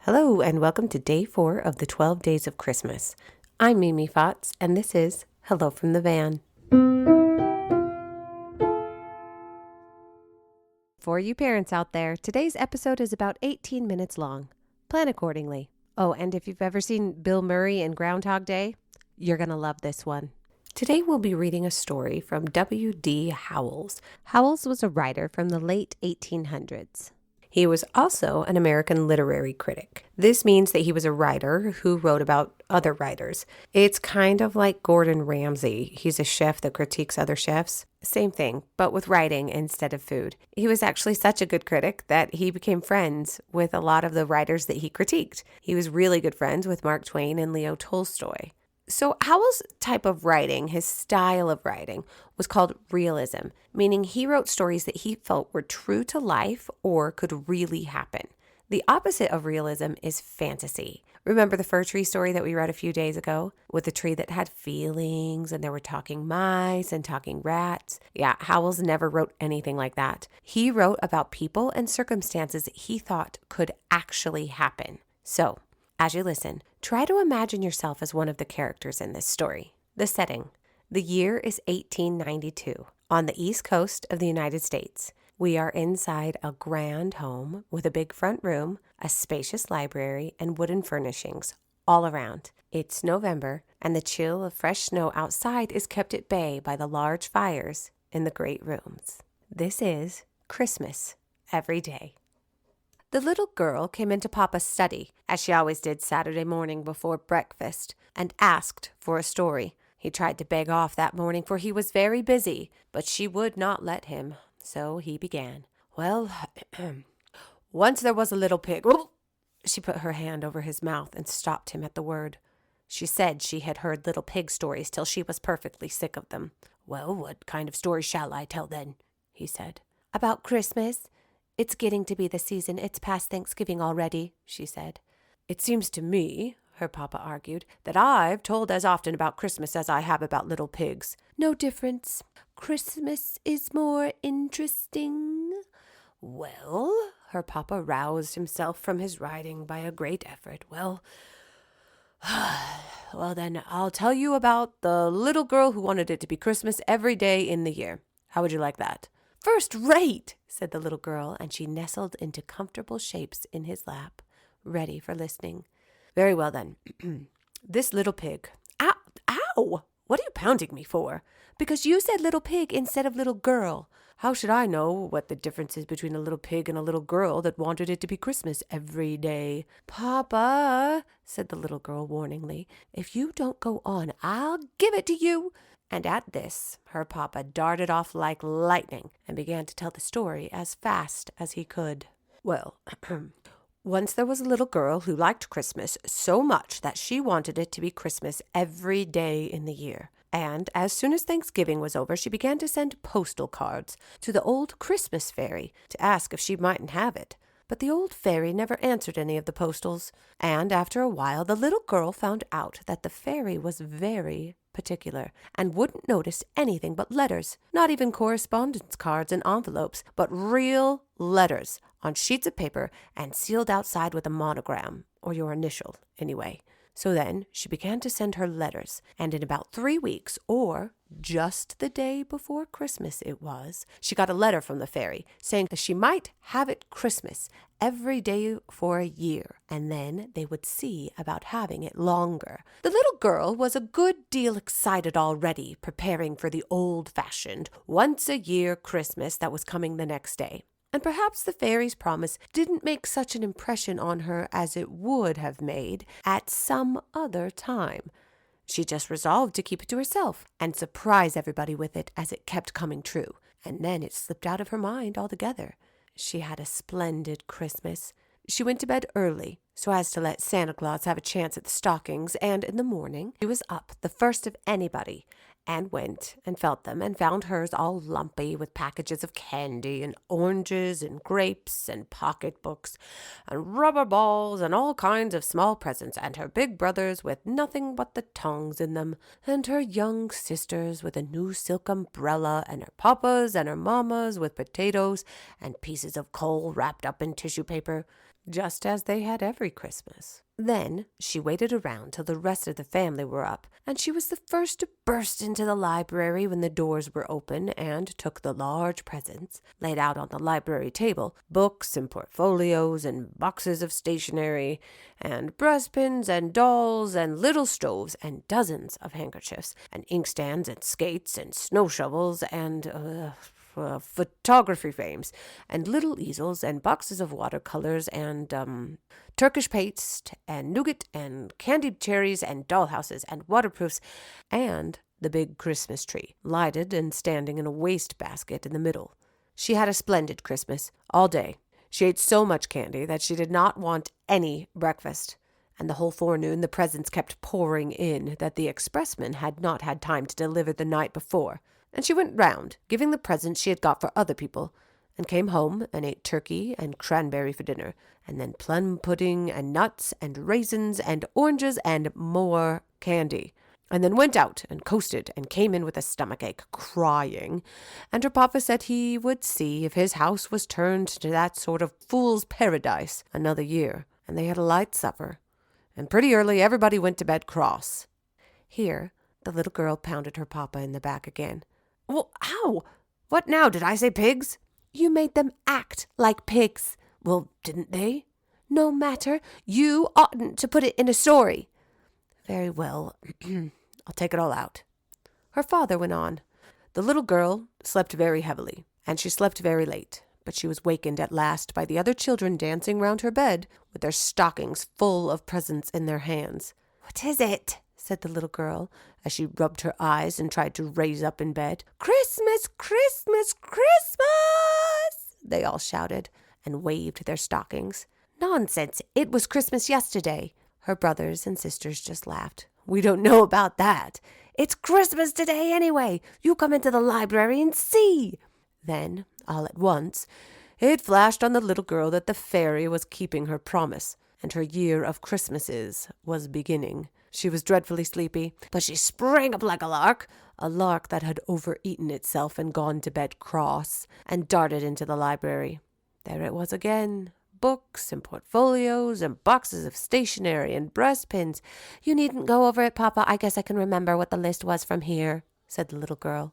Hello, and welcome to day 4 of the 12 Days of Christmas. I'm Mimi Fotz, and this is Hello from the Van. For you parents out there, today's episode is about 18 minutes long. Plan accordingly. Oh, and if you've ever seen Bill Murray in Groundhog Day, you're going to love this one. Today we'll be reading a story from W.D. Howells. Howells was a writer from the late 1800s. He was also an American literary critic. This means that he was a writer who wrote about other writers. It's kind of like Gordon Ramsay. He's a chef that critiques other chefs. Same thing, but with writing instead of food. He was actually such a good critic that he became friends with a lot of the writers that he critiqued. He was really good friends with Mark Twain and Leo Tolstoy. So Howells' type of writing, his style of writing, was called realism, meaning he wrote stories that he felt were true to life or could really happen. The opposite of realism is fantasy. Remember the fir tree story that we read a few days ago with the tree that had feelings and there were talking mice and talking rats? Yeah, Howells never wrote anything like that. He wrote about people and circumstances that he thought could actually happen. So, as you listen, try to imagine yourself as one of the characters in this story. The setting. The year is 1892 on the East Coast of the United States. We are inside a grand home with a big front room, a spacious library, and wooden furnishings all around. It's November, and the chill of fresh snow outside is kept at bay by the large fires in the great rooms. This is Christmas every day. The little girl came into Papa's study, as she always did Saturday morning before breakfast, and asked for a story. He tried to beg off that morning, for he was very busy, but she would not let him, so he began. Well, once there was a little pig. She put her hand over his mouth and stopped him at the word. She said she had heard little pig stories till she was perfectly sick of them. Well, what kind of story shall I tell then? He said. About Christmas. It's getting to be the season. It's past Thanksgiving already, she said. It seems to me, her papa argued, that I've told as often about Christmas as I have about little pigs. No difference. Christmas is more interesting. Well, her papa roused himself from his writing by a great effort. Well, then I'll tell you about the little girl who wanted it to be Christmas every day in the year. How would you like that? First rate, said the little girl, and she nestled into comfortable shapes in his lap, ready for listening. Very well, then. This little pig. Ow! Ow! What are you pounding me for? Because you said little pig instead of little girl. How should I know what the difference is between a little pig and a little girl that wanted it to be Christmas every day? Papa, said the little girl warningly, if you don't go on, I'll give it to you. And at this, her papa darted off like lightning and began to tell the story as fast as he could. Well, once there was a little girl who liked Christmas so much that she wanted it to be Christmas every day in the year. And as soon as Thanksgiving was over, she began to send postal cards to the old Christmas fairy to ask if she mightn't have it. But the old fairy never answered any of the postals, and after a while the little girl found out that the fairy was very particular and wouldn't notice anything but letters, not even correspondence cards and envelopes, but real letters on sheets of paper and sealed outside with a monogram, or your initial, anyway. So then she began to send her letters, and in about 3 weeks, or just the day before Christmas it was, she got a letter from the fairy saying that she might have it Christmas every day for a year, and then they would see about having it longer. The little girl was a good deal excited already, preparing for the old-fashioned, once-a-year Christmas that was coming the next day. And perhaps the fairy's promise didn't make such an impression on her as it would have made at some other time. She just resolved to keep it to herself and surprise everybody with it as it kept coming true. And then it slipped out of her mind altogether. She had a splendid Christmas. She went to bed early so as to let Santa Claus have a chance at the stockings, and in the morning she was up the first of anybody and went and felt them and found hers all lumpy with packages of candy and oranges and grapes and pocketbooks and rubber balls and all kinds of small presents, and her big brothers with nothing but the tongues in them, and her young sisters with a new silk umbrella, and her papas and her mammas with potatoes and pieces of coal wrapped up in tissue paper. just as they had every Christmas. Then she waited around till the rest of the family were up, and she was the first to burst into the library when the doors were open and took the large presents laid out on the library table, books and portfolios and boxes of stationery and breastpins and dolls and little stoves and dozens of handkerchiefs and inkstands and skates and snow shovels and photography frames and little easels and boxes of watercolors and Turkish paste and nougat and candied cherries and dollhouses and waterproofs and the big Christmas tree, lighted and standing in a wastebasket in the middle. She had a splendid Christmas all day. She ate so much candy that she did not want any breakfast. And the whole forenoon the presents kept pouring in that the expressman had not had time to deliver the night before. And she went round, giving the presents she had got for other people, and came home and ate turkey and cranberry for dinner, and then plum pudding and nuts and raisins and oranges and more candy, and then went out and coasted and came in with a stomachache, crying, and her papa said he would see if his house was turned to that sort of fool's paradise another year, and they had a light supper, and pretty early everybody went to bed cross. Here the little girl pounded her papa in the back again. "Well, how? What now? Did I say pigs?" "You made them act like pigs." "Well, didn't they?" "No matter. You oughtn't to put it in a story." "Very well. I'll take it all out." Her father went on. The little girl slept very heavily, and she slept very late, but she was wakened at last by the other children dancing round her bed with their stockings full of presents in their hands. "What is it?" said the little girl, as she rubbed her eyes and tried to raise up in bed. "Christmas, Christmas, Christmas!" they all shouted, and waved their stockings. "Nonsense! It was Christmas yesterday." Her brothers and sisters just laughed. "We don't know about that. It's Christmas today anyway. You come into the library and see." Then, all at once, it flashed on the little girl that the fairy was keeping her promise, and her year of Christmases was beginning. She was dreadfully sleepy, but she sprang up like a lark that had overeaten itself and gone to bed cross, and darted into the library. There it was again, books and portfolios and boxes of stationery and breastpins. "You needn't go over it, Papa. I guess I can remember what the list was from here," said the little girl.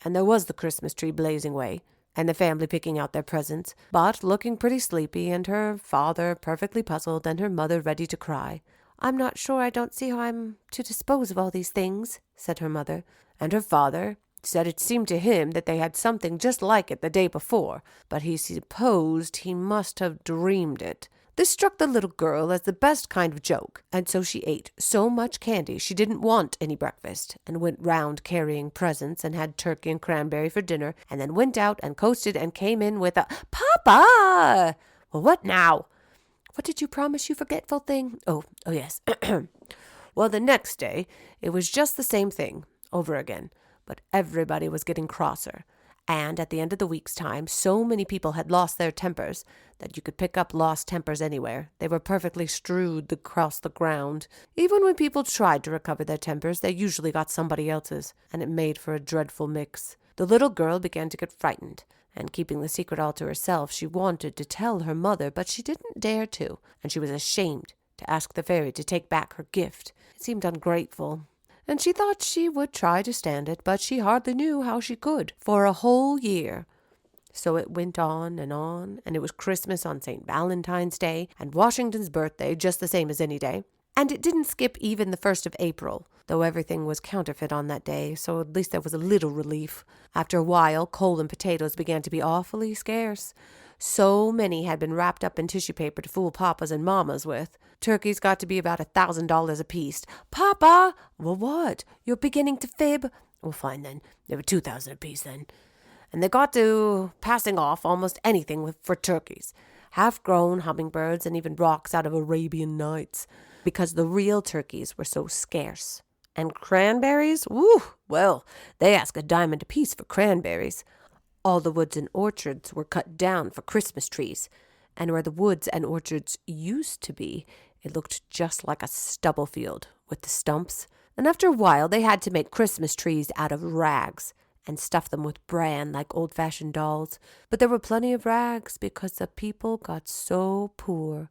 And there was the Christmas tree blazing away, and the family picking out their presents, but looking pretty sleepy, and her father perfectly puzzled, and her mother ready to cry. "I'm not sure I don't see how I'm to dispose of all these things," said her mother, and her father said it seemed to him that they had something just like it the day before, but he supposed he must have dreamed it. This struck the little girl as the best kind of joke, and so she ate so much candy she didn't want any breakfast, and went round carrying presents, and had turkey and cranberry for dinner, and then went out and coasted and came in with a, "Papa!" "Well, what now?" "What did you promise, you forgetful thing?" Oh, yes. Well, the next day, it was just the same thing, over again, but everybody was getting crosser, and at the end of the week's time, so many people had lost their tempers that you could pick up lost tempers anywhere. They were perfectly strewed across the ground. Even when people tried to recover their tempers, they usually got somebody else's, and it made for a dreadful mix. The little girl began to get frightened, and keeping the secret all to herself, she wanted to tell her mother, but she didn't dare to, and she was ashamed to ask the fairy to take back her gift. It seemed ungrateful, and she thought she would try to stand it, but she hardly knew how she could, for a whole year. So it went on, and it was Christmas on St. Valentine's Day, and Washington's birthday, just the same as any day. And it didn't skip even the 1st of April, though everything was counterfeit on that day, so at least there was a little relief. After a while, coal and potatoes began to be awfully scarce. So many had been wrapped up in tissue paper to fool papas and mamas with. Turkeys got to be about $1,000 apiece. "Papa!" "Well, what? You're beginning to fib?" "Well, fine then. They were $2,000 apiece then." And they got to passing off almost anything for turkeys. Half-grown hummingbirds and even rocks out of Arabian Nights, because the real turkeys were so scarce. And cranberries? Woo! Well, they ask a diamond apiece for cranberries. All the woods and orchards were cut down for Christmas trees, and where the woods and orchards used to be, it looked just like a stubble field with the stumps. And after a while, they had to make Christmas trees out of rags, and stuff them with bran like old-fashioned dolls. But there were plenty of rags because the people got so poor,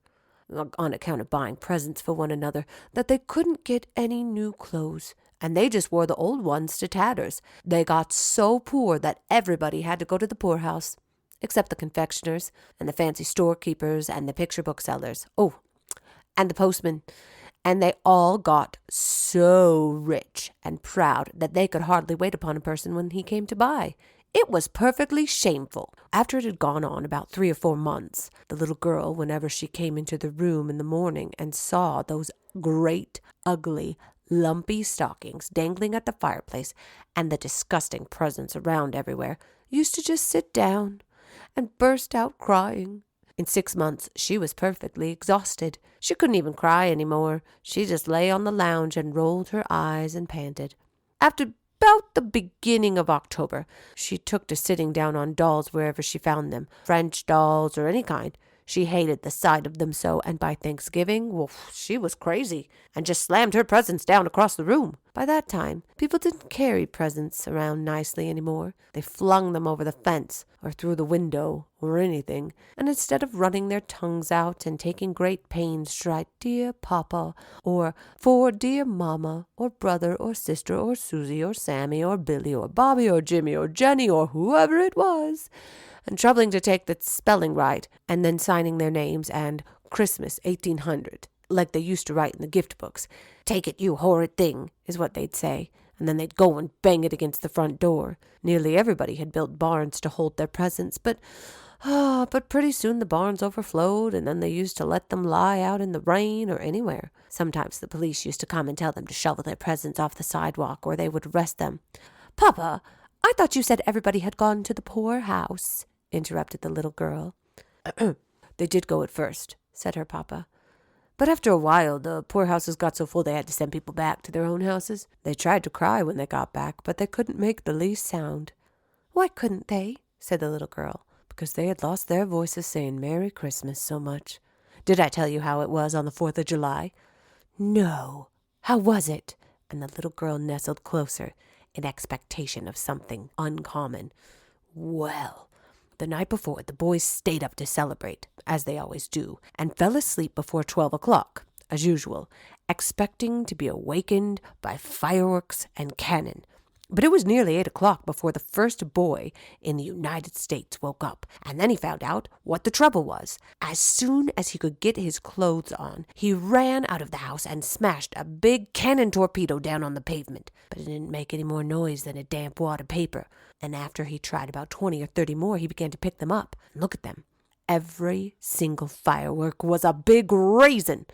on account of buying presents for one another, that they couldn't get any new clothes, and they just wore the old ones to tatters. They got so poor that everybody had to go to the poorhouse, except the confectioners and the fancy storekeepers and the picture book sellers. Oh, and the postman. And they all got so rich and proud that they could hardly wait upon a person when he came to buy. It was perfectly shameful. After it had gone on about 3 or 4 months, the little girl, whenever she came into the room in the morning and saw those great, ugly, lumpy stockings dangling at the fireplace and the disgusting presents around everywhere, used to just sit down and burst out crying. In 6 months, she was perfectly exhausted. She couldn't even cry any more. She just lay on the lounge and rolled her eyes and panted. After about the beginning of October, she took to sitting down on dolls wherever she found them, French dolls or any kind. She hated the sight of them so, and by Thanksgiving, well, she was crazy and just slammed her presents down across the room. By that time, people didn't carry presents around nicely anymore. They flung them over the fence or through the window or anything, and instead of running their tongues out and taking great pains to write "Dear Papa" or "For dear Mama" or "Brother" or "Sister" or "Susie" or "Sammy" or "Billy" or "Bobby" or "Jimmy" or "Jenny" or whoever it was, and troubling to take the spelling right, and then signing their names and "Christmas 1800," like they used to write in the gift books. "Take it, you horrid thing," is what they'd say, and then they'd go and bang it against the front door. Nearly everybody had built barns to hold their presents, but pretty soon the barns overflowed, and then they used to let them lie out in the rain or anywhere. Sometimes the police used to come and tell them to shovel their presents off the sidewalk, or they would arrest them. "Papa, I thought you said everybody had gone to the poorhouse," interrupted the little girl. "They did go at first," said her papa. "But after a while, the poorhouses got so full they had to send people back to their own houses. They tried to cry when they got back, but they couldn't make the least sound." "Why couldn't they?" said the little girl. "Because they had lost their voices saying Merry Christmas so much. Did I tell you how it was on the 4th of July? "No. How was it?" And the little girl nestled closer in expectation of something uncommon. "Well, the night before, the boys stayed up to celebrate, as they always do, and fell asleep before 12 o'clock, as usual, expecting to be awakened by fireworks and cannon. But it was nearly 8 o'clock before the first boy in the United States woke up, and then he found out what the trouble was. As soon as he could get his clothes on, he ran out of the house and smashed a big cannon torpedo down on the pavement. But it didn't make any more noise than a damp wad of paper. And after he tried about 20 or 30 more, he began to pick them up and look at them. Every single firework was a big raisin.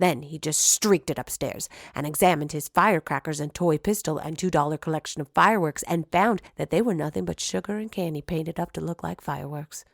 Then he just streaked it upstairs and examined his firecrackers and toy pistol and $2 collection of fireworks and found that they were nothing but sugar and candy painted up to look like fireworks.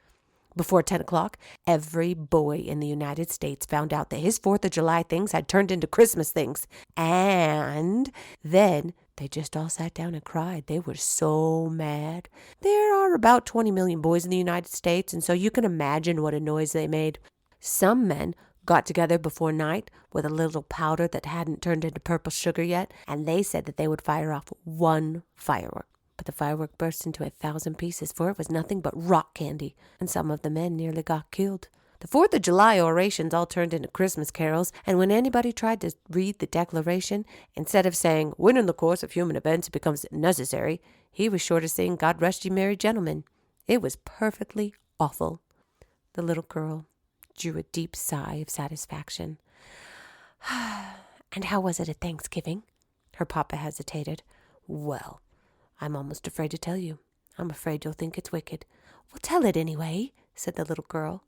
Before 10 o'clock, every boy in the United States found out that his 4th of July things had turned into Christmas things. And then they just all sat down and cried. They were so mad. There are about 20 million boys in the United States, and so you can imagine what a noise they made. Some men got together before night with a little powder that hadn't turned into purple sugar yet, and they said that they would fire off one firework. But the firework burst into 1,000 pieces, for it was nothing but rock candy, and some of the men nearly got killed. The 4th of July orations all turned into Christmas carols, and when anybody tried to read the Declaration, instead of saying, "When in the course of human events it becomes necessary," he was sure to sing, "God rest ye merry gentlemen." It was perfectly awful. The little girl drew a deep sigh of satisfaction. "And how was it at Thanksgiving?" Her papa hesitated. "Well, I'm almost afraid to tell you. I'm afraid you'll think it's wicked." "Well, tell it anyway," said the little girl.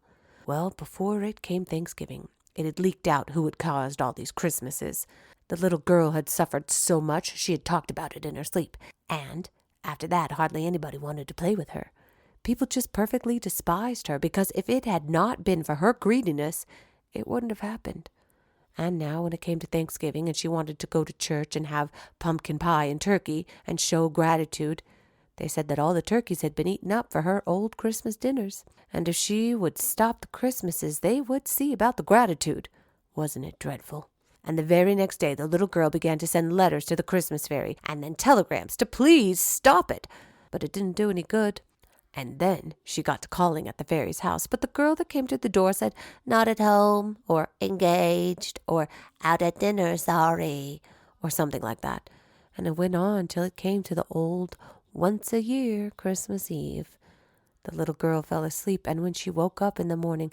"Well, before it came Thanksgiving, it had leaked out who had caused all these Christmases. The little girl had suffered so much she had talked about it in her sleep, and after that hardly anybody wanted to play with her. People just perfectly despised her, because if it had not been for her greediness, it wouldn't have happened. And now when it came to Thanksgiving and she wanted to go to church and have pumpkin pie and turkey and show gratitude, they said that all the turkeys had been eaten up for her old Christmas dinners. And if she would stop the Christmases, they would see about the gratitude. Wasn't it dreadful? And the very next day the little girl began to send letters to the Christmas fairy and then telegrams to please stop it. but it didn't do any good. And then she got to calling at the fairy's house, but the girl that came to the door said, "Not at home," or "engaged," or "out at dinner, sorry," or something like that. And it went on till it came to the old once-a-year Christmas Eve. The little girl fell asleep, and when she woke up in the morning,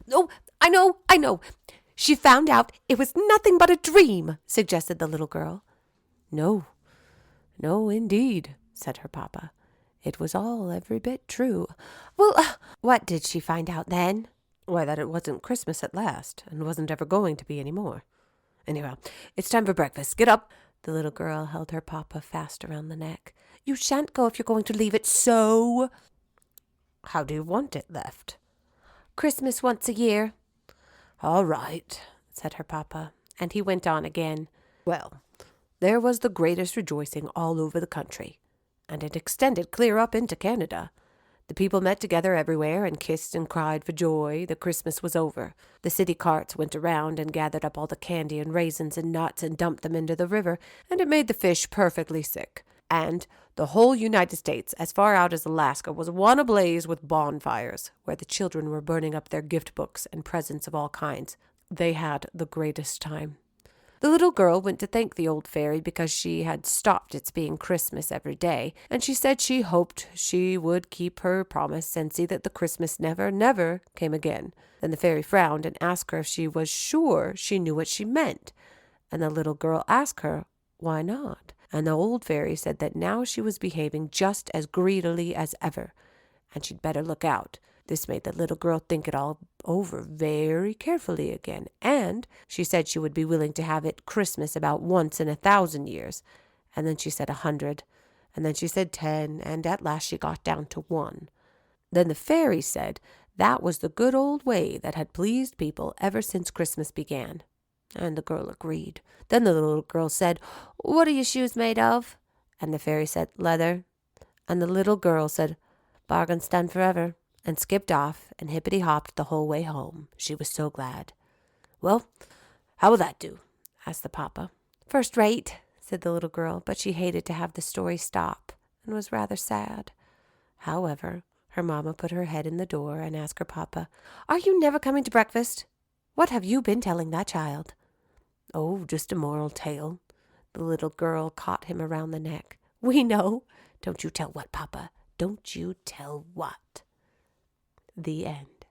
"Oh, I know. She found out it was nothing but a dream," suggested the little girl. No, indeed," said her papa. "It was all every bit true." "Well, what did she find out then?" "Why, that it wasn't Christmas at last, and wasn't ever going to be any more. Anyhow, it's time for breakfast. Get up." The little girl held her papa fast around the neck. "You shan't go if you're going to leave it so." "How do you want it left?" "Christmas once a year." "All right," said her papa, and he went on again. "Well, there was the greatest rejoicing all over the country, and it extended clear up into Canada. The people met together everywhere and kissed and cried for joy that Christmas was over. The city carts went around and gathered up all the candy and raisins and nuts and dumped them into the river, and it made the fish perfectly sick. And the whole United States, as far out as Alaska, was one ablaze with bonfires, where the children were burning up their gift books and presents of all kinds. They had the greatest time. The little girl went to thank the old fairy because she had stopped its being Christmas every day, and she said she hoped she would keep her promise and see that the Christmas never came again. Then the fairy frowned and asked her if she was sure she knew what she meant. And the little girl asked her, why not? And the old fairy said that now she was behaving just as greedily as ever, and she'd better look out. This made the little girl think it all over very carefully again, and she said she would be willing to have it Christmas about once in 1,000 years. And then she said 100, and then she said 10, and at last she got down to 1. Then the fairy said that was the good old way that had pleased people ever since Christmas began. And the girl agreed. Then the little girl said, "What are your shoes made of?" And the fairy said, "Leather." And the little girl said, "Bargain's done forever," and skipped off and hippity-hopped the whole way home. She was so glad. "Well, how will that do?" asked the papa. "First rate," said the little girl, but she hated to have the story stop and was rather sad. However, her mamma put her head in the door and asked her papa, "Are you never coming to breakfast? What have you been telling that child?" "Oh, just a moral tale." The little girl caught him around the neck. "We know. Don't you tell what, papa? Don't you tell what?" The end.